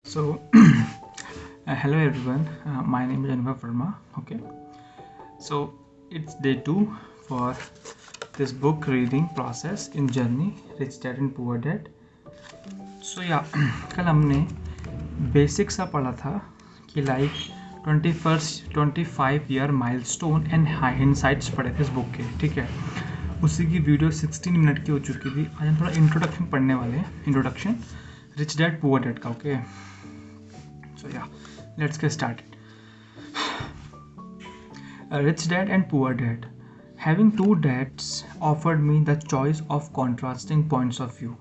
So, hello everyone. My name is Anubhav Verma. Okay, so it's day two for this book reading process in journey Rich Dad and Poor Dad. So yeah, कल हमने basic सा पढ़ा था कि like 25 year milestone and हाइंडसाइट्स पढ़े थे इस book के. ठीक है, उसी की वीडियो 16 मिनट की हो चुकी थी. आज हम थोड़ा इंट्रोडक्शन पढ़ने वाले हैं. Introduction rich dad poor dad का. Okay, so yeah, let's get started. A rich dad and poor dad. Having two dads offered me the choice of contrasting points of view,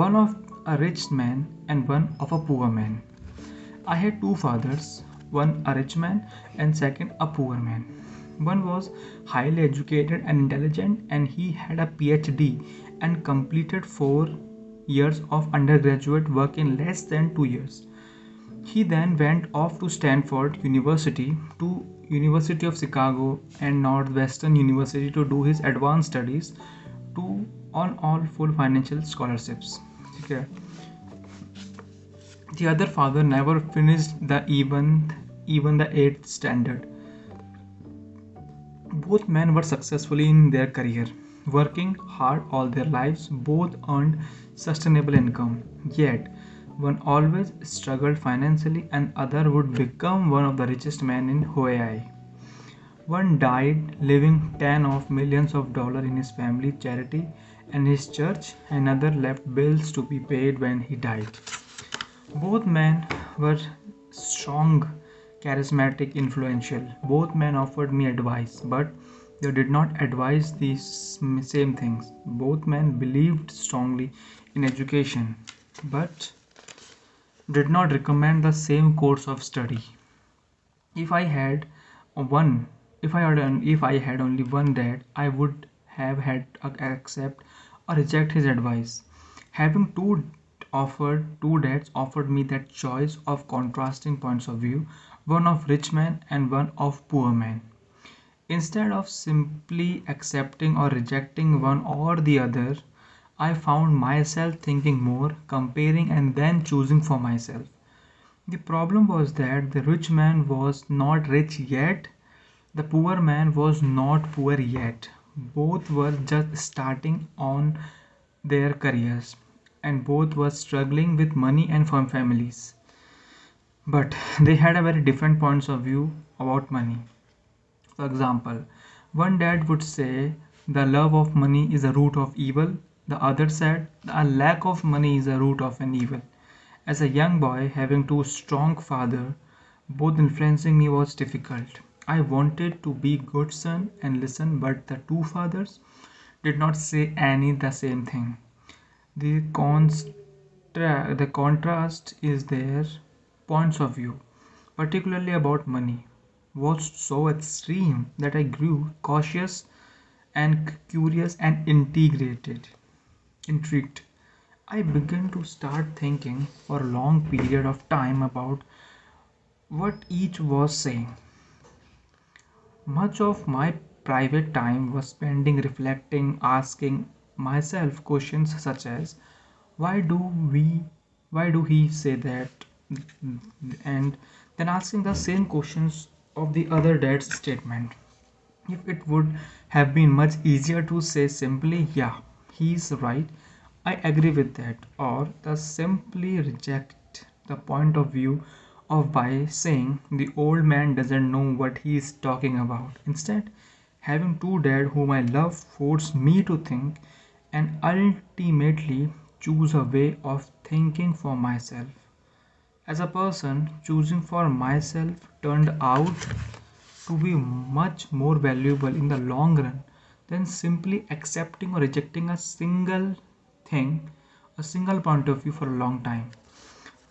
one of a rich man and one of a poor man. I had two fathers, one a rich man and second a poor man. One was highly educated and intelligent, and he had a PhD and completed 4 years of undergraduate work in less than 2 years. He then went off to Stanford University, to University of Chicago and Northwestern University to do his advanced studies, to on all full financial scholarships. Okay. The other father never finished even the 8th standard. Both men were successfully in their career, working hard all their lives. Both earned sustainable income. Yet one always struggled financially and other would become one of the richest men in Hawaii. One died leaving 10 of millions of dollars in his family charity and his church. Another left bills to be paid when he died. Both men were strong, charismatic, influential. Both men offered me advice, but they did not advise the same things. Both men believed strongly in education, but did not recommend the same course of study. If I had one, if I had only one dad, I would have had to accept or reject his advice. Having two dads offered me that choice of contrasting points of view, one of rich man and one of poor man. Instead of simply accepting or rejecting one or the other, I found myself thinking more, comparing, and then choosing for myself. The problem was that the rich man was not rich yet, the poor man was not poor yet. Both were just starting on their careers, and both were struggling with money and from families. But they had a very different points of view about money. For example, one dad would say the love of money is a root of evil. The other said a lack of money is a root of an evil. As a young boy, having two strong fathers, both influencing me was difficult. I wanted to be good son and listen, but the two fathers did not say any the same thing. The the contrast is their points of view, particularly about money, was so extreme that I grew cautious and curious and intrigued. I began to start thinking for a long period of time about what each was saying. Much of my private time was spending reflecting, asking myself questions such as why do we why do he say that, and then asking the same questions of the other dad's statement. If it would have been much easier to say simply, yeah, he's right, I agree with that, or the simply reject the point of view of by saying the old man doesn't know what he is talking about. Instead, having two dads whom I love forced me to think and ultimately choose a way of thinking for myself. As a person, choosing for myself turned out to be much more valuable in the long run than simply accepting or rejecting thing, a single point of view for a long time.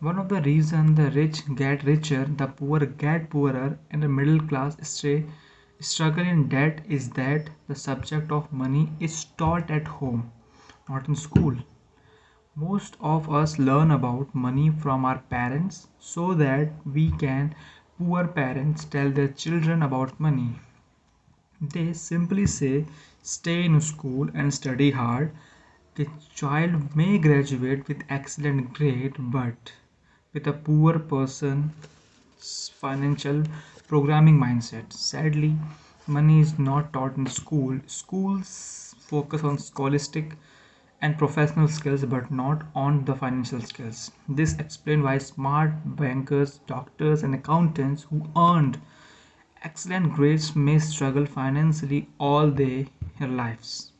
One of the reasons the rich get richer, the poor get poorer, and the middle class struggle in debt is that the subject of money is taught at home, not in school. Most of us learn about money from our parents so that we can poor parents tell their children about money. They simply say stay in school and study hard. The child may graduate with excellent grade, but with a poor person's financial programming mindset. Sadly, money is not taught in school. Schools focus on scholastic and professional skills but not on the financial skills. This explains why smart bankers, doctors, and accountants who earned excellent grades may struggle financially all their lives.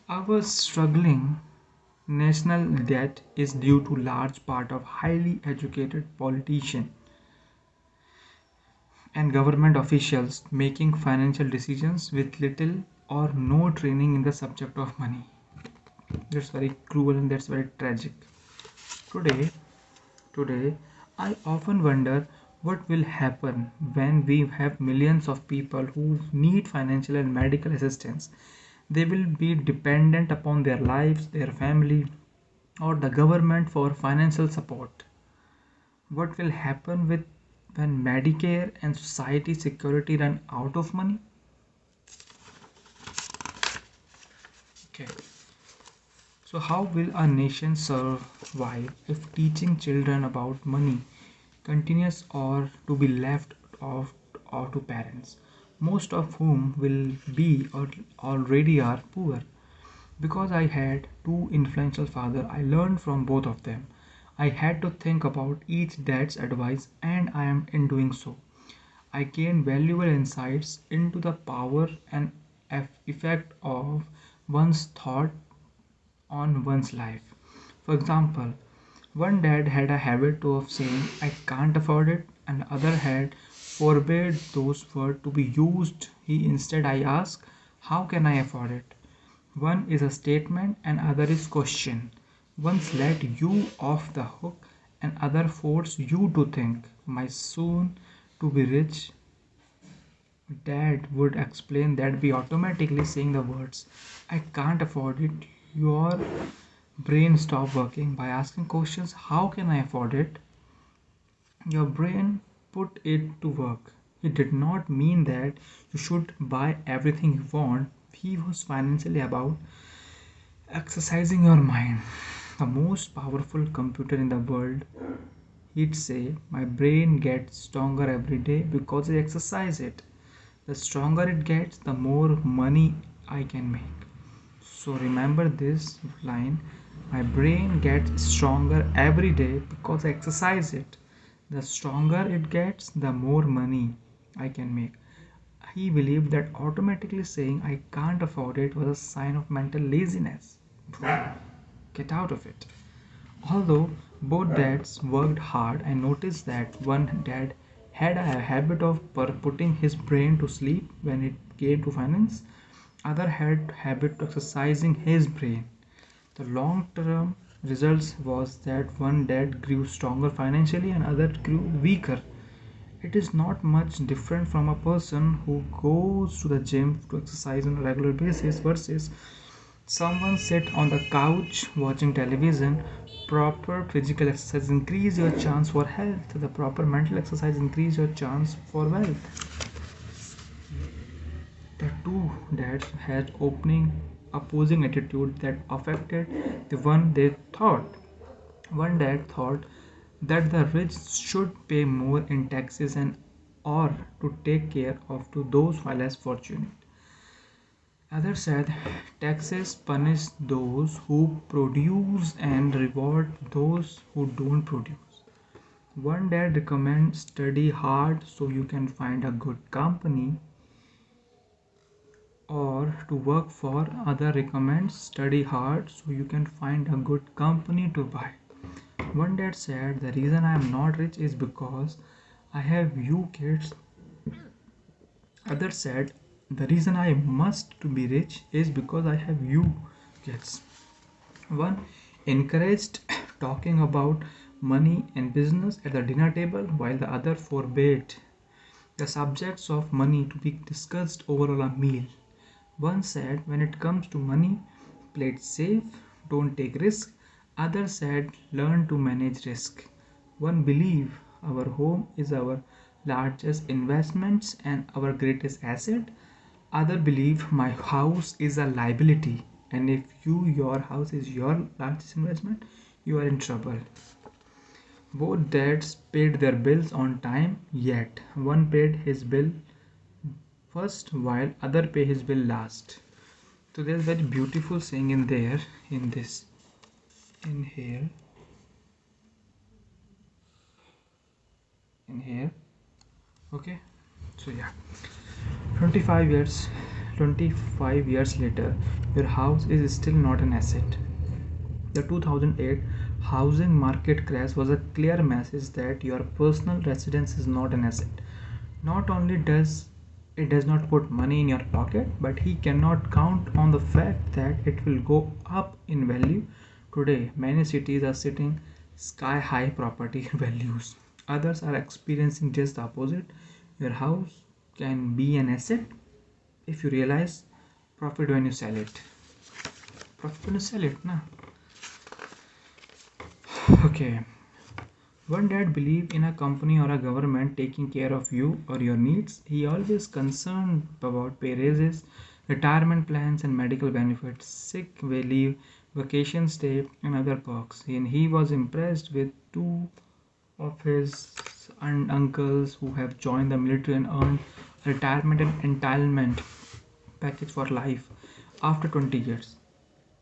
Our struggling national debt is due to large part of highly educated politicians and government officials making financial decisions with little or no training in the subject of money. That's very cruel and that's very tragic. Today, Today, I often wonder what will happen when we have millions of people who need financial and medical assistance. They will be dependent upon their lives, their family, or the government for financial support. What will happen with when Medicare and society security run out of money? Okay. So how will a nation survive if teaching children about money continues or to be left off or to parents, most of whom will be or already are poor? Because I had two influential fathers, I learned from both of them. I had to think about each dad's advice, and I am in doing so. I gained valuable insights into the power and effect of one's thought on one's life. For example, one dad had a habit of saying, I can't afford it, and the other had forbade those words to be used. He instead I asked, how can I afford it? One is a statement and other is question. One's let you off the hook and other force you to think. My soon to be rich dad would explain that by automatically saying the words, I can't afford it, your brain stop working by asking questions, how can I afford it? Your brain put it to work. He did not mean that you should buy everything you want. He was financially about exercising your mind. The most powerful computer in the world, he'd say, my brain gets stronger every day because I exercise it. The stronger it gets, the more money I can make. So remember this line, my brain gets stronger every day because I exercise it. The stronger it gets, the more money I can make. He believed that automatically saying I can't afford it was a sign of mental laziness. Bro, get out of it. Although both dads worked hard, I noticed that one dad had a habit of putting his brain to sleep when it came to finance. Other had habit of exercising his brain. The long-term results was that one dad grew stronger financially and other grew weaker. It is not much different from a person who goes to the gym to exercise on a regular basis versus someone sit on the couch watching television. Proper physical exercise increase your chance for health. The proper mental exercise increase your chance for wealth. The two dads had opposing attitude that affected the one they thought. One dad thought that the rich should pay more in taxes and or to take care of to those who are less fortunate. Others said taxes punish those who produce and reward those who don't produce. One dad recommends study hard so you can find a good company or to work for. Other recommends study hard so you can find a good company to buy. One dad said the reason I am not rich is because I have you kids. Others said the reason I must to be rich is because I have you kids. One encouraged talking about money and business at the dinner table while the other forbade the subjects of money to be discussed over a meal. One said when it comes to money, play it safe, don't take risk. Others said learn to manage risk. One believe our home is our largest investments and our greatest asset. Other believe my house is a liability and if your house is your largest investment, you are in trouble. Both dads paid their bills on time, yet one paid his bill first while other pay his bill last. So there's very beautiful saying in there, in this, in here, in here. Okay. So yeah, 25 years, 25 years later, your house is still not an asset. The 2008 housing market crash was a clear message that your personal residence is not an asset. Not only does it does not put money in your pocket, but he cannot count on the fact that it will go up in value. Today, many cities are sitting sky high property values. Others are experiencing just the opposite. Your house can be an asset if you realize profit when you sell it. Profit when you sell it, na? Okay. One dad believed in a company or a government taking care of you or your needs. He always concerned about pay raises, retirement plans and medical benefits, sick leave, vacation stay and other perks. And he was impressed with two of his uncles who have joined the military and earned retirement and entitlement package for life after 20 years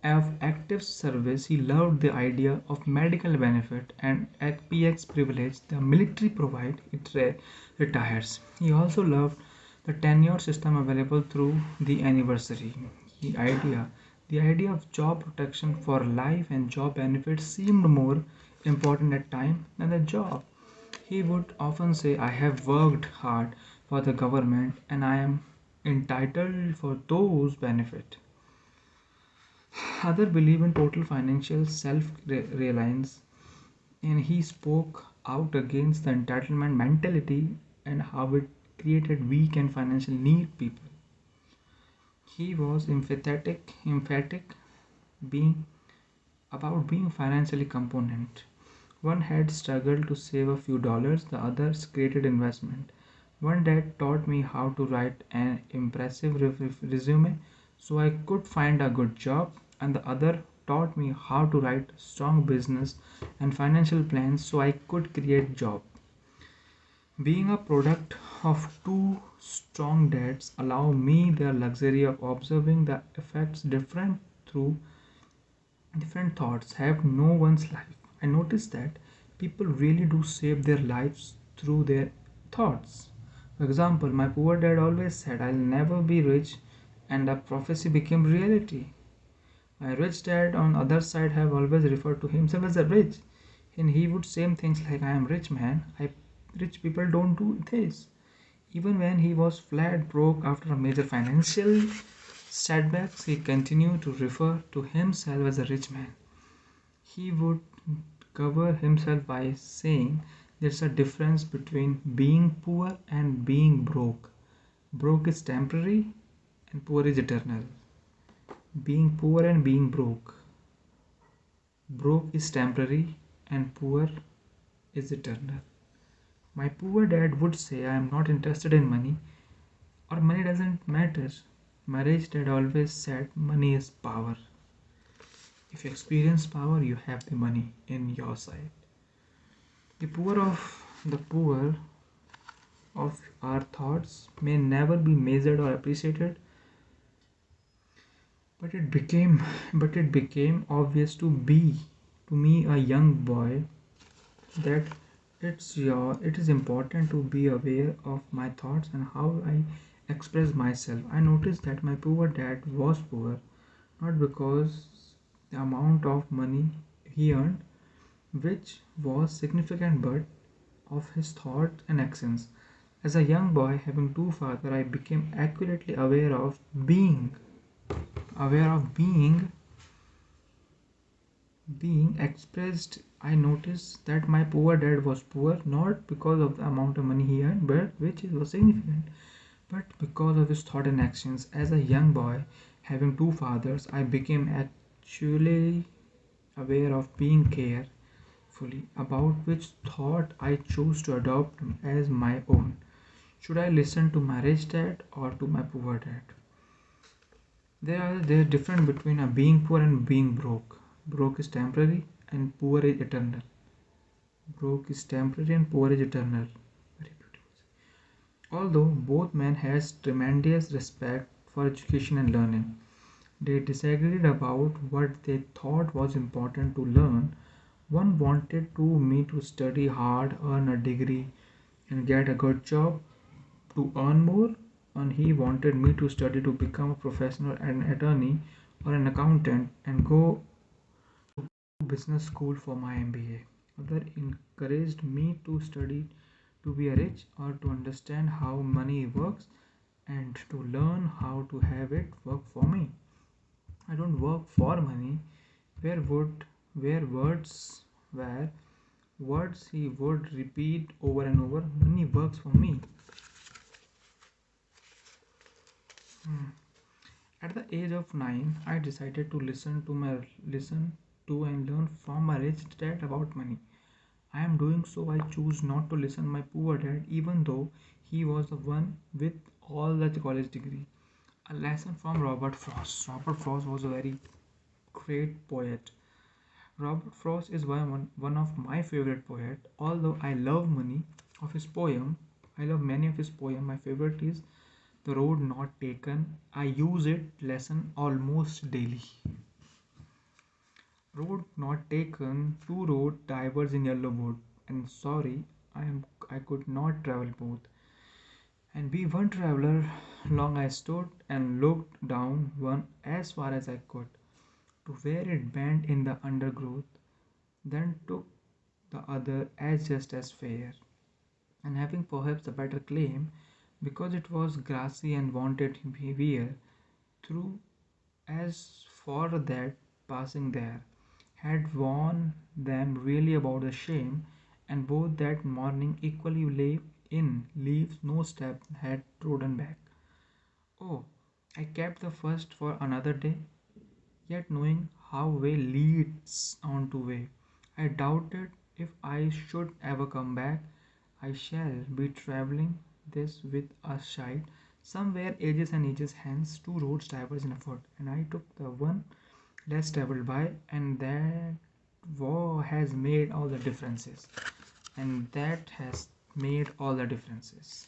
of active service. He loved the idea of medical benefit and at PX privilege the military provide it retires. He also loved the tenure system available through the anniversary. The idea the idea of job protection for life and job benefits seemed more important at time than the job. He would often say, I have worked hard for the government and I am entitled for those benefits. Other believe in total financial self-reliance, and he spoke out against the entitlement mentality and how it created weak and financial need people. He was emphatic being about being financially component. One had struggled to save a few dollars, the others created investment. One dad taught me how to write an impressive resume so I could find a good job, and the other taught me how to write strong business and financial plans so I could create job. Being a product of two strong dads allow me the luxury of observing the effects different thoughts have no one's life. I noticed that people really do shape their lives through their thoughts. For example, my poor dad always said, I'll never be rich, and a prophecy became reality. My rich dad, on the other side, have always referred to himself as a rich, and he would say things like, I am rich man, rich people don't do this. Even when he was flat broke after a major financial setbacks, he continued to refer to himself as a rich man. He would cover himself by saying there's a difference between being poor and being broke. Broke is temporary and poor is eternal. Being poor and being broke. Broke is temporary and poor is eternal. My poor dad would say, I am not interested in money or money doesn't matter. My rich dad always said, money is power. If you experience power, you have the money in your side. The poor of our thoughts may never be measured or appreciated, but it became obvious to me a young boy that it is important to be aware of my thoughts and how I express myself. I noticed that my poor dad was poor not because the amount of money he earned, which was significant, but of his thoughts and actions. As a young boy having two fathers, I became accurately aware of being expressed. I noticed that my poor dad was poor not because of the amount of money he earned, but which was significant, but because of his thought and actions. As a young boy having two fathers, I became actually aware of being carefully about which thought I chose to adopt as my own. Should I listen to my rich dad or to my poor dad? There are different between a being poor and being broke. Broke is temporary and poor is eternal. Broke is temporary and poor is eternal. Very beautiful. Although both men has tremendous respect for education and learning, they disagreed about what they thought was important to learn. One wanted to me to study hard, earn a degree, and get a good job to earn more, and he wanted me to study to become a professional, an attorney, or an accountant, and go to business school for my MBA. Other encouraged me to study to be rich or to understand how money works and to learn how to have it work for me. I don't work for money. Where would where were words he would repeat over and over. Money works for me. Hmm. At the age of 9, I decided to listen to and learn from my rich dad about money. I am doing so. I choose not to listen my poor dad, even though he was the one with all the college degree. A lesson from Robert Frost. Robert Frost was a very great poet. Robert Frost is one of my favorite poet. Although I love many of his poem, I love many of his poem. My favorite is The Road Not Taken. I use it lesson almost daily. Road not taken, two road diverge in yellow boat. And sorry, I could not travel both. And be one traveler, long I stood and looked down one as far as I could, to where it bent in the undergrowth, then took the other as just as fair, and having perhaps a better claim, because it was grassy and wanted behavior, through as for that passing there, had warned them really about the shame, and both that morning equally lay in leaves no step had trodden back. Oh, I kept the first for another day, yet knowing how way leads on to way, I doubted if I should ever come back. I shall be travelling this with a sight. Somewhere ages and ages hence, two roads diverged in a foot, and I took the one less traveled by, and that war has made all the differences. And that has made all the differences.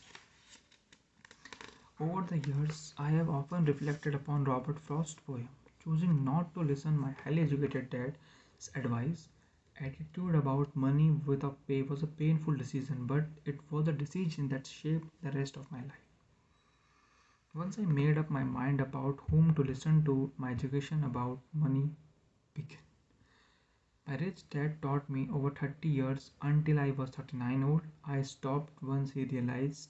Over the years, I have often reflected upon Robert Frost's poem. Choosing not to listen my highly educated dad's advice, attitude about money with a pay was a painful decision, but it was a decision that shaped the rest of my life. Once I made up my mind about whom to listen to, my education about money began. My rich dad taught me over 30 years until I was 39 old. I stopped once he realized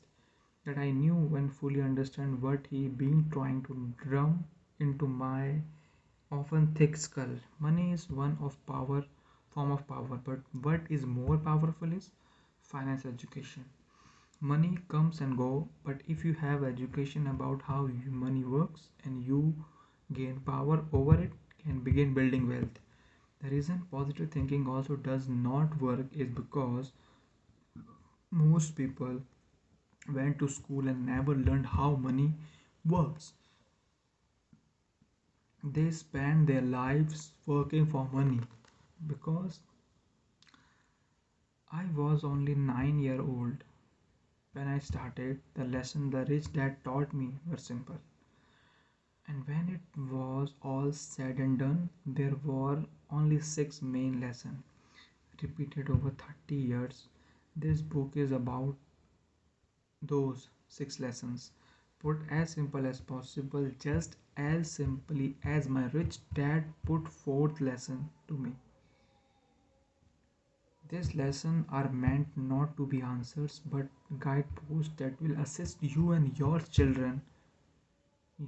that I knew and fully understand what he been trying to drum into my often thick skull. Money is one of power form of power, but what is more powerful is finance education. Money comes and go, but if you have education about how money works and you gain power over it, can begin building wealth. The reason positive thinking also does not work is because most people went to school and never learned how money works. They spend their lives working for money. Because I was only 9 year old when I started, the lesson the rich dad taught me were simple. And when it was all said and done, there were only six main lessons repeated over 30 years. This book is about those six lessons, put as simple as possible, just as simply as my rich dad put fourth lesson to me. These lessons are meant not to be answers but guideposts that will assist you and your children,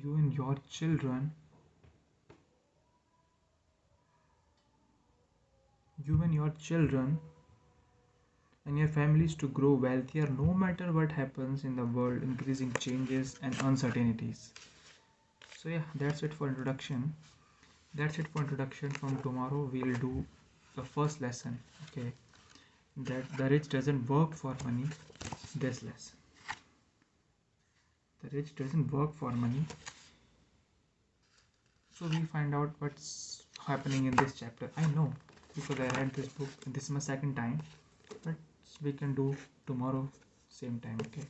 you and your children and your families to grow wealthier no matter what happens in the world, increasing changes and uncertainties. So yeah, that's it for introduction. That's it for introduction. From tomorrow we'll do the first lesson. Okay, that the rich doesn't work for money. This lesson. The rich doesn't work for money. So we find out what's happening in this chapter. I know because I read this book. This is my second time. we can do tomorrow same time. Okay,